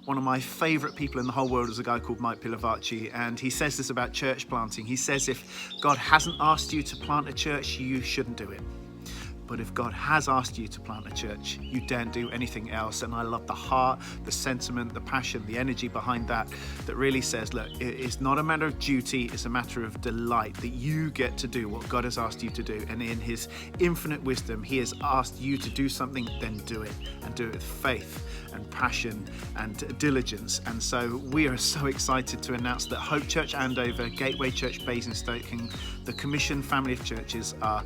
one of my favourite people in the whole world is a guy called Mike Pilavacci, and he says this about church planting. He says if God hasn't asked you to plant a church, you shouldn't do it. But if God has asked you to plant a church, you daren't do anything else. And I love the heart, the sentiment, the passion, the energy behind that really says, look, it's not a matter of duty, it's a matter of delight that you get to do what God has asked you to do. And in his infinite wisdom, he has asked you to do something, then do it, and do it with faith and passion and diligence. And so we are so excited to announce that Hope Church Andover, Gateway Church Basingstoke, and the Commission family of churches are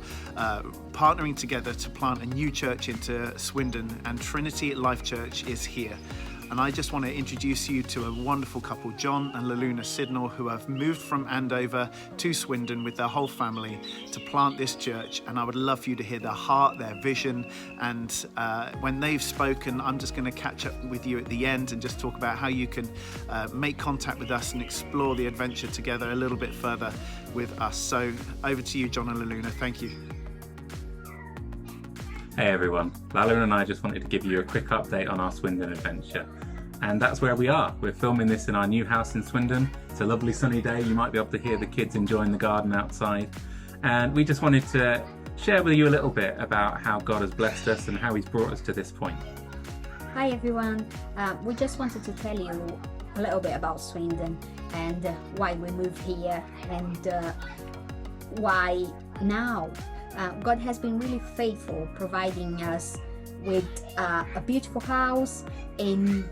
partnering together to plant a new church into Swindon, and Trinity Life Church is here. And I just want to introduce you to a wonderful couple, Jon and Laluna Sidnell, who have moved from Andover to Swindon with their whole family to plant this church. And I would love for you to hear their heart, their vision. And when they've spoken, I'm just going to catch up with you at the end and just talk about how you can make contact with us and explore the adventure together a little bit further with us. So over to you, Jon and Laluna. Thank you. Hey everyone, Laluna and I just wanted to give you a quick update on our Swindon adventure. And that's where we are. We're filming this in our new house in Swindon. It's a lovely sunny day. You might be able to hear the kids enjoying the garden outside. And we just wanted to share with you a little bit about how God has blessed us and how he's brought us to this point. Hi everyone, we just wanted to tell you a little bit about Swindon and why we moved here and why now. God has been really faithful, providing us with a beautiful house in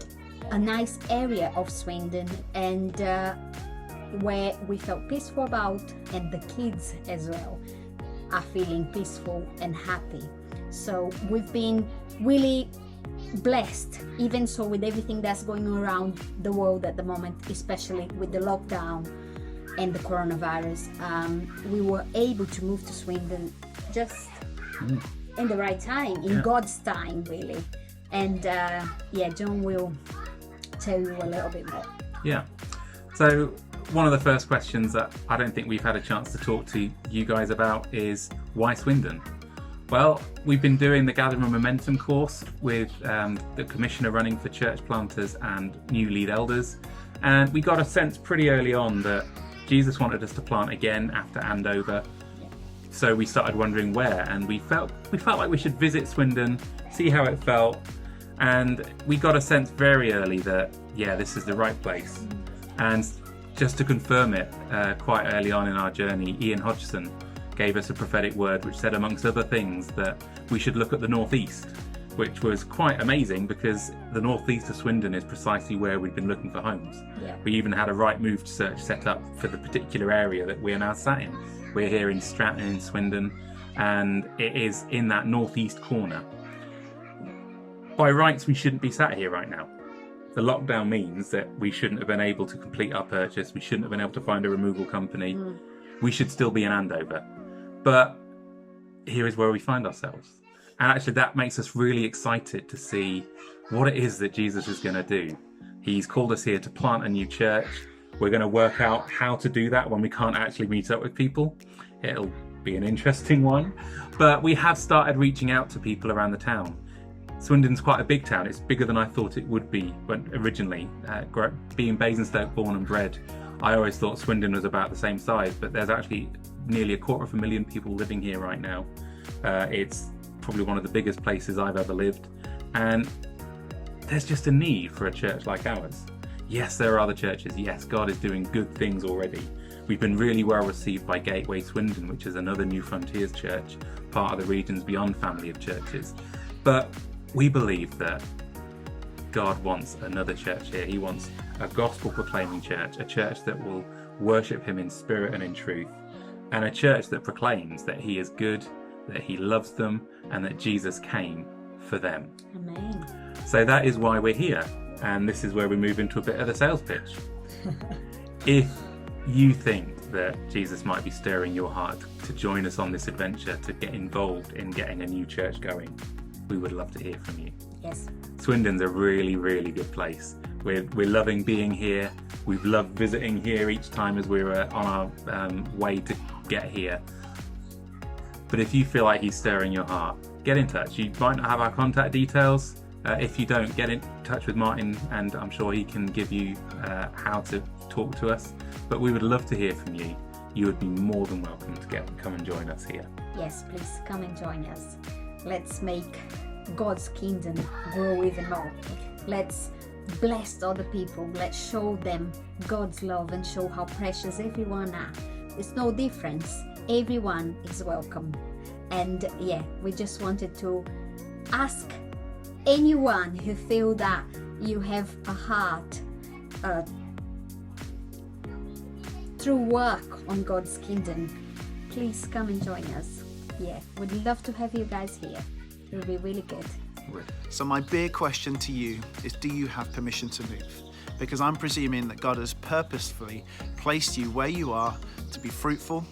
a nice area of Swindon, and where we felt peaceful about, and the kids as well are feeling peaceful and happy. So we've been really blessed, even so with everything that's going on around the world at the moment, especially with the lockdown and the coronavirus. We were able to move to Swindon just in the right time, in God's time, really. And Jon will tell you a little bit more. Yeah. So one of the first questions that I don't think we've had a chance to talk to you guys about is why Swindon? Well, we've been doing the Gathering Momentum course with the commissioner running for church planters and new lead elders, and we got a sense pretty early on that Jesus wanted us to plant again after Andover. So we started wondering where, and we felt like we should visit Swindon, see how it felt, and we got a sense very early that this is the right place. And just to confirm it, quite early on in our journey, Ian Hodgson gave us a prophetic word which said, amongst other things, that we should look at the northeast, which was quite amazing because the northeast of Swindon is precisely where we've been looking for homes. We even had a right move search set up for the particular area that we're now sat in. We're here in Stratton in Swindon, and it is in that northeast corner. By rights, we shouldn't be sat here right now. The lockdown means that we shouldn't have been able to complete our purchase. We shouldn't have been able to find a removal company. We should still be in Andover. But here is where we find ourselves. And actually that makes us really excited to see what it is that Jesus is going to do. He's called us here to plant a new church. We're going to work out how to do that when we can't actually meet up with people. It'll be an interesting one. But we have started reaching out to people around the town. Swindon's quite a big town. It's bigger than I thought it would be when originally. Being Basingstoke born and bred, I always thought Swindon was about the same size, but there's actually nearly 250,000 people living here right now. It's probably one of the biggest places I've ever lived, and there's just a need for a church like ours. Yes, there are other churches. Yes, God is doing good things already. We've been really well received by Gateway Swindon, which is another New Frontiers church, part of the Regions Beyond family of churches. But we believe that God wants another church here. He wants a gospel proclaiming church, a church that will worship him in spirit and in truth, and a church that proclaims that he is good, that he loves them, and that Jesus came for them. Amen. So that is why we're here. And this is where we move into a bit of the sales pitch. If you think that Jesus might be stirring your heart to join us on this adventure, to get involved in getting a new church going, we would love to hear from you. Yes. Swindon's a really, really good place. We're loving being here. We've loved visiting here each time as we were on our way to get here. But if you feel like he's stirring your heart, get in touch. You might not have our contact details. If you don't, get in touch with Martin, and I'm sure he can give you how to talk to us. But we would love to hear from you. You would be more than welcome to come and join us here. Yes, please come and join us. Let's make God's kingdom grow even more. Let's bless other people. Let's show them God's love and show how precious everyone are. There's no difference. Everyone is welcome. And yeah, we just wanted to ask anyone who feel that you have a heart through work on God's kingdom, please come and join us. Yeah, we'd love to have you guys here. It will be really good. So my big question to you is, do you have permission to move? Because I'm presuming that God has purposefully placed you where you are to be fruitful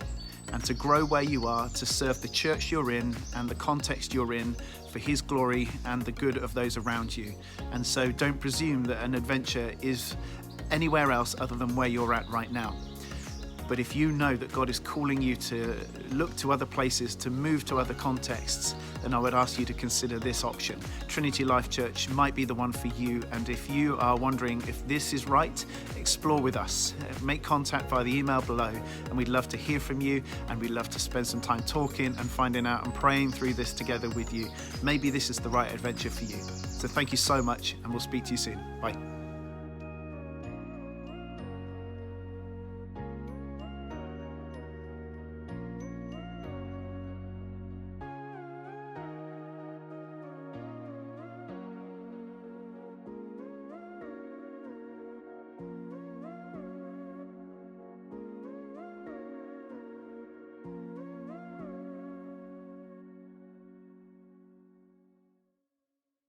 and to grow where you are, to serve the church you're in and the context you're in for His glory and the good of those around you. And so don't presume that an adventure is anywhere else other than where you're at right now. But if you know that God is calling you to look to other places, to move to other contexts, then I would ask you to consider this option. Trinity Life Church might be the one for you. And if you are wondering if this is right, explore with us. Make contact via the email below, and we'd love to hear from you, and we'd love to spend some time talking and finding out and praying through this together with you. Maybe this is the right adventure for you. So thank you so much, and we'll speak to you soon. Bye.